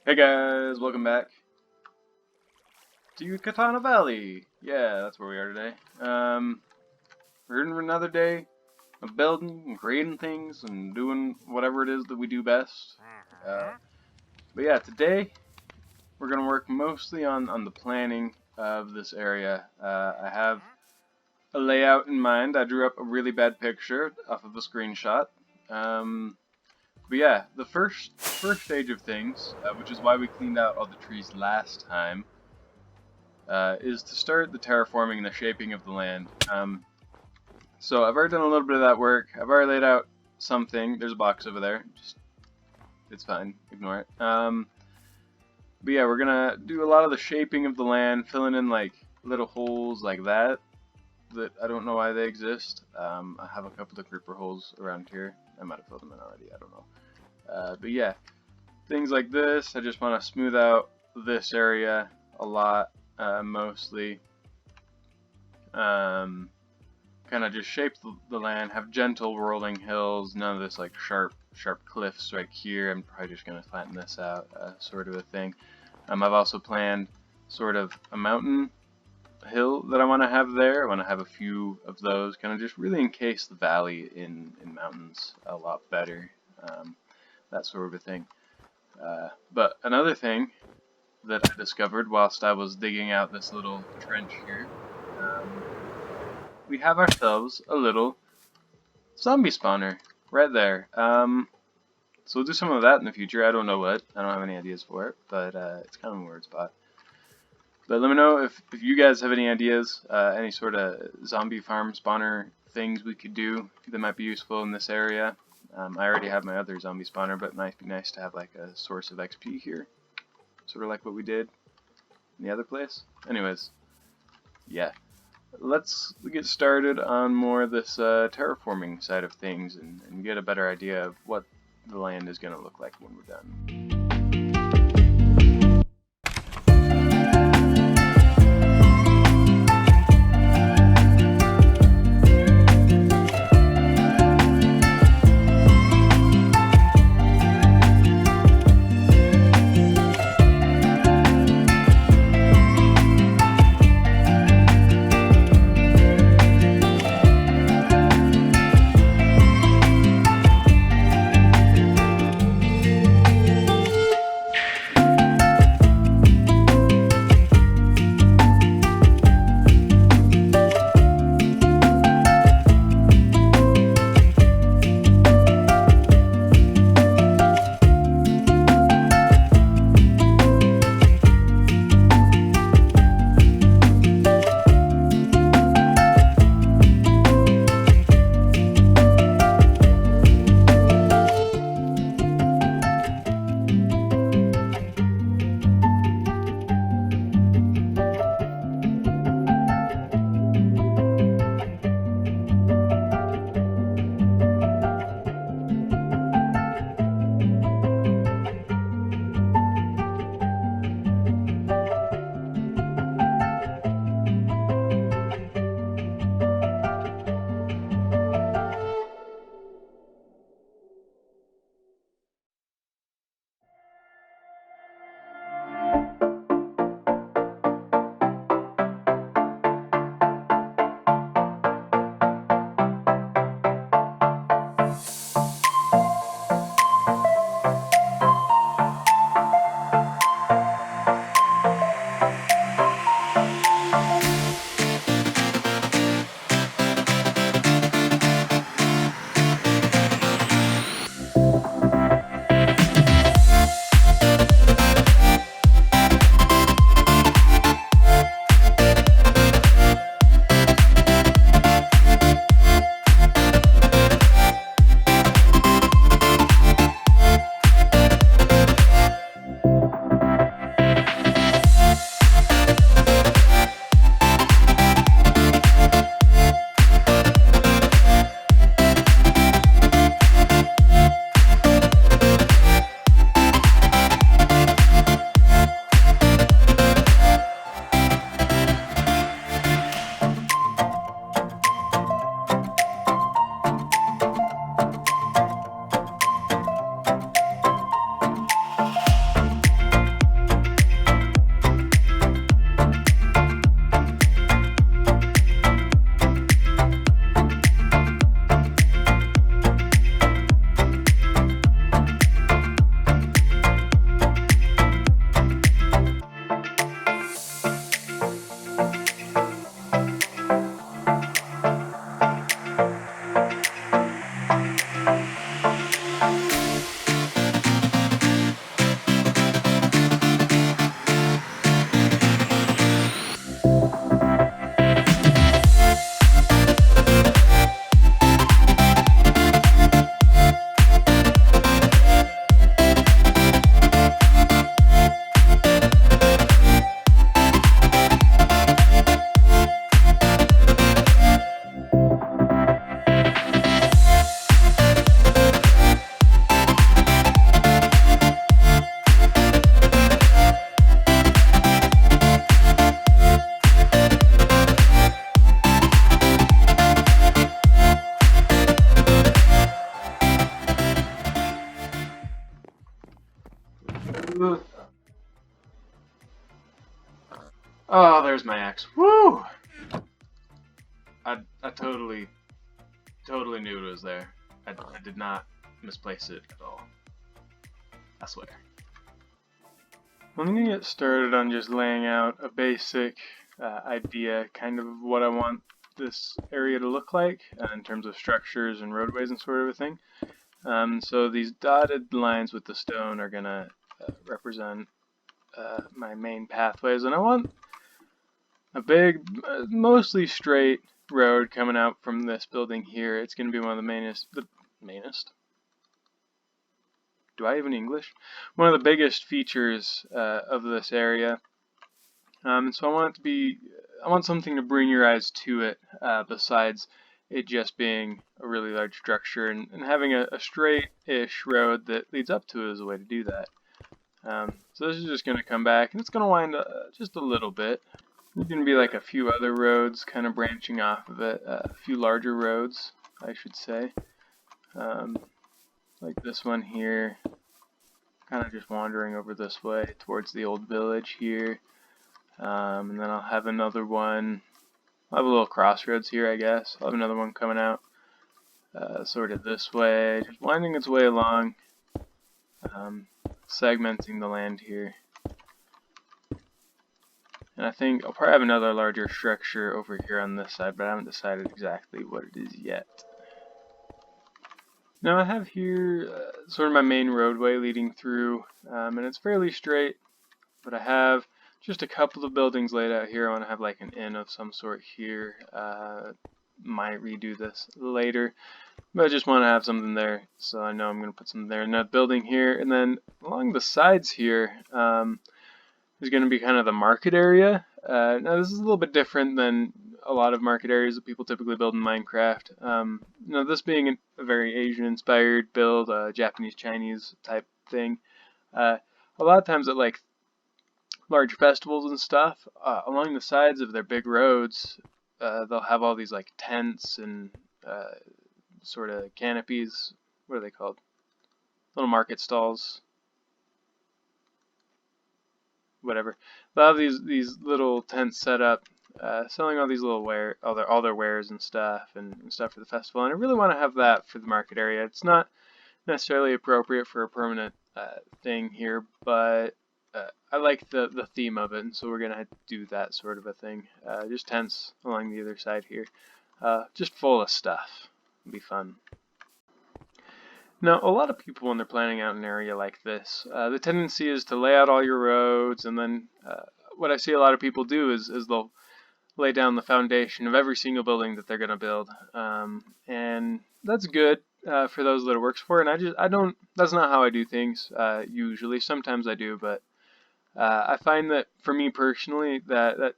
Hey guys, welcome back to Yutakana Valley. Yeah, that's where we are today. We're in another day of building and creating things and doing whatever it is that we do best. But yeah, today we're gonna work mostly on the planning of this area. I have a layout in mind. I drew up a really bad picture off of a screenshot. But yeah, the first stage of things, which is why we cleaned out all the trees last time, is to start the terraforming and the shaping of the land. So I've already done a little bit of that work. I've already laid out something. There's a box over there. It's fine. Ignore it. But yeah, we're gonna do a lot of the shaping of the land, filling in like little holes like that I don't know why they exist. I have a couple of creeper holes around here. I might have filled them in already. I don't know. But yeah, things like this. I just want to smooth out this area a lot, mostly. Kind of just shape the land, have gentle rolling hills, none of this like sharp cliffs right here. I'm probably just going to flatten this out, sort of a thing. I've also planned sort of a mountain hill that I want to have there. I want to have a few of those, kind of just really encase the valley in mountains a lot better, that sort of a thing. But another thing that I discovered whilst I was digging out this little trench here, we have ourselves a little zombie spawner right there. So we'll do some of that in the future. I don't know what. I don't have any ideas for it, but it's kind of a weird spot. But let me know if you guys have any ideas, any sort of zombie farm spawner things we could do that might be useful in this area. I already have my other zombie spawner, but it might be nice to have like a source of XP here. Sort of like what we did in the other place. Anyways, yeah. Let's get started on more of this terraforming side of things and get a better idea of what the land is going to look like when we're done. Ugh. Oh, there's my axe. Woo! I totally knew it was there. I did not misplace it at all. I swear. I'm gonna get started on just laying out a basic idea, kind of what I want this area to look like in terms of structures and roadways and sort of a thing. So these dotted lines with the stone are gonna represent my main pathways, and I want a big, mostly straight road coming out from this building here. It's gonna be one of the mainest. Do I even English? One of the biggest features of this area. And so I want something to bring your eyes to it, besides it just being a really large structure, and having a straight-ish road that leads up to it is a way to do that. So this is just going to come back, and it's going to wind just a little bit. There's going to be like a few other roads kind of branching off of it, a few larger roads, I should say. Like this one here, kind of just wandering over this way towards the old village here. And then I'll have another one. I'll have a little crossroads here, I guess. I'll have another one coming out sort of this way, just winding its way along, segmenting the land here. And I think I'll probably have another larger structure over here on this side, but I haven't decided exactly what it is yet. Now I have here sort of my main roadway leading through, and it's fairly straight, but I have just a couple of buildings laid out here. I want to have like an inn of some sort here. Might redo this later, but I just want to have something there, so I know I'm going to put something there in that building here. And then along the sides here, there's going to be kind of the market area. Now this is a little bit different than a lot of market areas that people typically build in Minecraft. Now this being a very Asian-inspired build, Japanese-Chinese type thing, a lot of times at like large festivals and stuff, along the sides of their big roads, they'll have all these like tents and sort of canopies. What are they called? Little market stalls. Whatever. They'll have these little tents set up, selling all these little all their wares and stuff for the festival. And I really want to have that for the market area. It's not necessarily appropriate for a permanent thing here, but I like the theme of it, and so we're gonna do that sort of a thing. Just tents along the other side here, just full of stuff. It'll be fun. Now, a lot of people, when they're planning out an area like this, the tendency is to lay out all your roads, and then what I see a lot of people do is they'll lay down the foundation of every single building that they're going to build, and that's good for those that it works for. And that's not how I do things usually. Sometimes I do, but I find that for me personally, that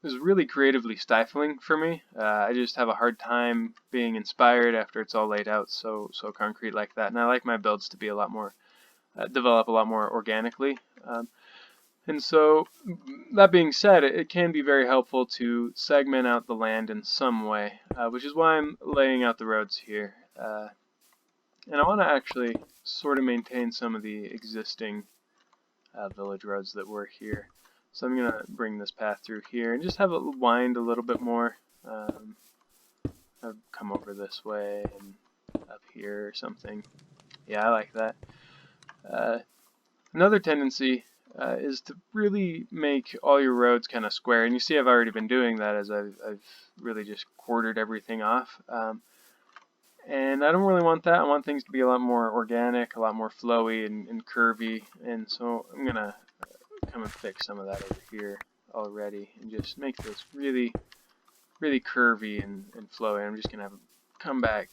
is really creatively stifling for me. I just have a hard time being inspired after it's all laid out so concrete like that. And I like my builds to be a lot more, develop a lot more organically. And so, that being said, it can be very helpful to segment out the land in some way, which is why I'm laying out the roads here. And I want to actually sort of maintain some of the existing village roads that were here. So I'm going to bring this path through here and just have it wind a little bit more. I'll come over this way and up here or something. Yeah, I like that. Another tendency is to really make all your roads kind of square. And you see I've already been doing that as I've really just quartered everything off. And I don't really want that. I want things to be a lot more organic, a lot more flowy and curvy. And so I'm going to come and fix some of that over here already and just make this really curvy and flowy. I'm just going to have it come back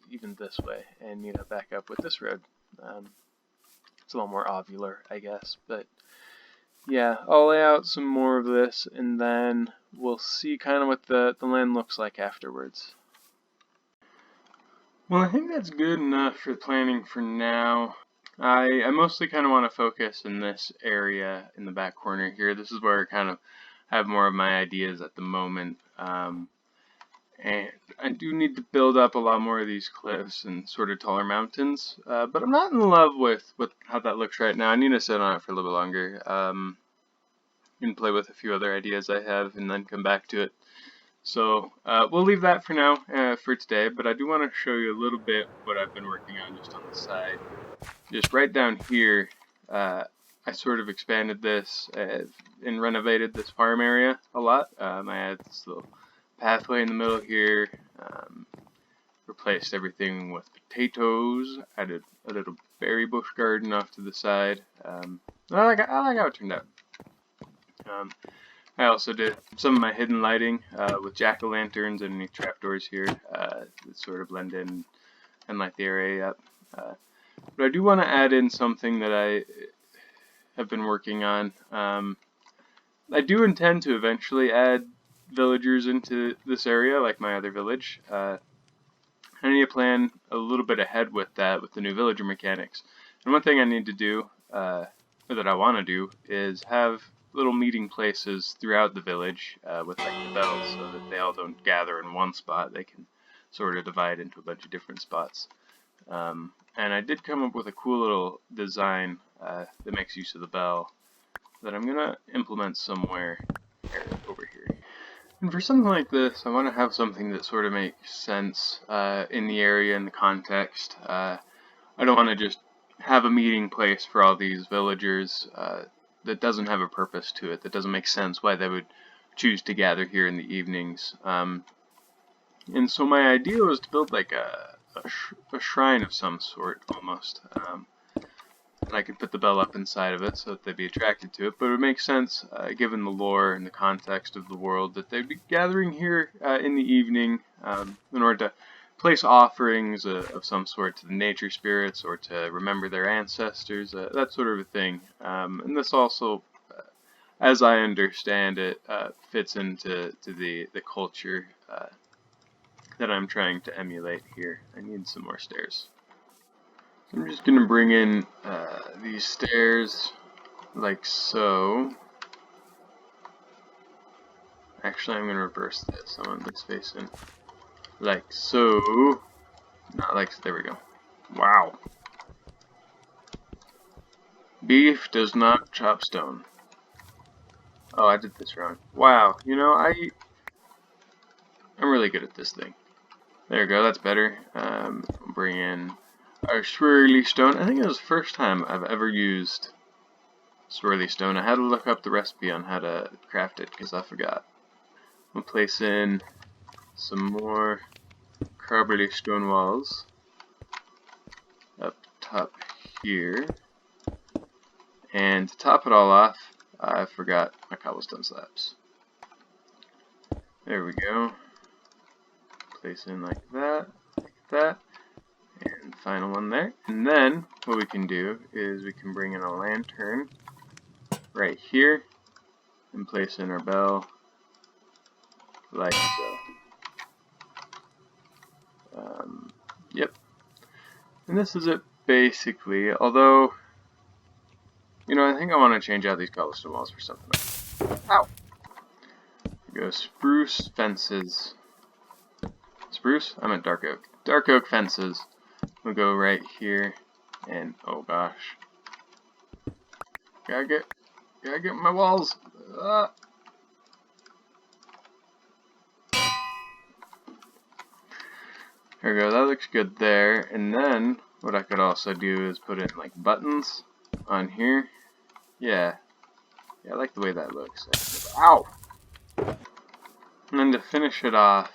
even this way and meet up back up with this road. It's a little more ovular, I guess, but yeah, I'll lay out some more of this and then we'll see kind of what the land looks like afterwards. Well, I think that's good enough for planning for now. I mostly kind of want to focus in this area in the back corner here. This is where I kind of have more of my ideas at the moment. And I do need to build up a lot more of these cliffs and sort of taller mountains, but I'm not in love with how that looks right now. I need to sit on it for a little bit longer, and play with a few other ideas I have, and then come back to it. So we'll leave that for now, for today, but I do want to show you a little bit what I've been working on just on the side. Just right down here, I sort of expanded this and renovated this farm area a lot. I had this little pathway in the middle here, replaced everything with potatoes, added a little berry bush garden off to the side. I like how it turned out. I also did some of my hidden lighting with jack-o'-lanterns underneath trapdoors here that sort of blend in and light the area up. But I do want to add in something that I have been working on. I do intend to eventually add villagers into this area, like my other village. I need to plan a little bit ahead with that, with the new villager mechanics. And one thing I need to do, or that I want to do, is have little meeting places throughout the village with like the bells, so that they all don't gather in one spot. They can sort of divide into a bunch of different spots. And I did come up with a cool little design that makes use of the bell that I'm going to implement somewhere over here. And for something like this, I want to have something that sort of makes sense in the area and the context. I don't want to just have a meeting place for all these villagers that doesn't have a purpose to it, that doesn't make sense why they would choose to gather here in the evenings. And so my idea was to build like a shrine of some sort, almost. And I could put the bell up inside of it so that they'd be attracted to it. But it would make sense, given the lore and the context of the world, that they'd be gathering here in the evening in order to place offerings of some sort to the nature spirits or to remember their ancestors, that sort of a thing. And this also, as I understand it, fits into the culture that I'm trying to emulate here. I need some more stairs. So I'm just going to bring in these stairs like so. Actually, I'm going to reverse this. I want this facing like so. Not like, there we go. Wow. Beef does not chop stone. Oh, I did this wrong. Wow, you know, I'm really good at this thing. There we go, that's better. Bring in our swirly stone. I think it was the first time I've ever used swirly stone. I had to look up the recipe on how to craft it because I forgot. We'll place in some more carbonate stone walls up top here. And to top it all off, I forgot my cobblestone slabs. There we go. Place in like that, and final one there. And then what we can do is we can bring in a lantern right here and place in our bell like so. Yep. And this is it basically, although, you know, I think I want to change out these cobblestone walls for something else. Ow! There go spruce fences. Spruce? I meant dark oak. Dark oak fences. We'll go right here, and oh gosh. Gotta get my walls. There we go, that looks good there. And then, what I could also do is put in like buttons on here. Yeah, I like the way that looks. Ow! And then to finish it off,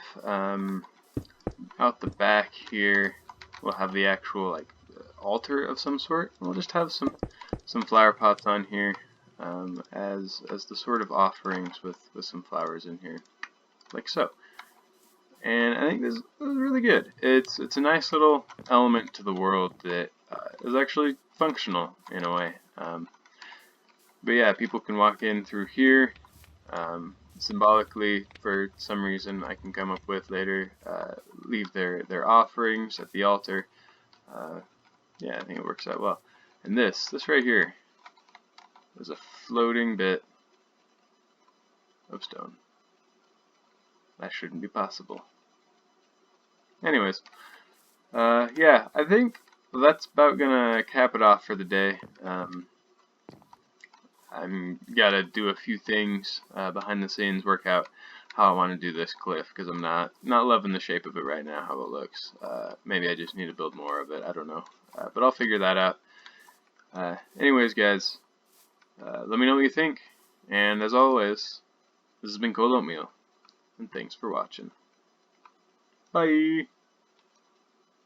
out the back here, we'll have the actual like altar of some sort. We'll just have some flower pots on here as the sort of offerings with some flowers in here, like so. And I think this is really good. It's a nice little element to the world that is actually functional in a way. But yeah, people can walk in through here. Symbolically, for some reason I can come up with later, leave their offerings at the altar. Yeah, I think it works out well. And this right here is a floating bit of stone. That shouldn't be possible. anyways, yeah, I think that's about gonna cap it off for the day. I'm gotta do a few things behind the scenes, work out how I want to do this cliff because I'm not loving the shape of it right now, how it looks. Maybe I just need to build more of it. I don't know, but I'll figure that out. Anyways, guys, let me know what you think. And as always, this has been Oatmeal, and thanks for watching. Bye.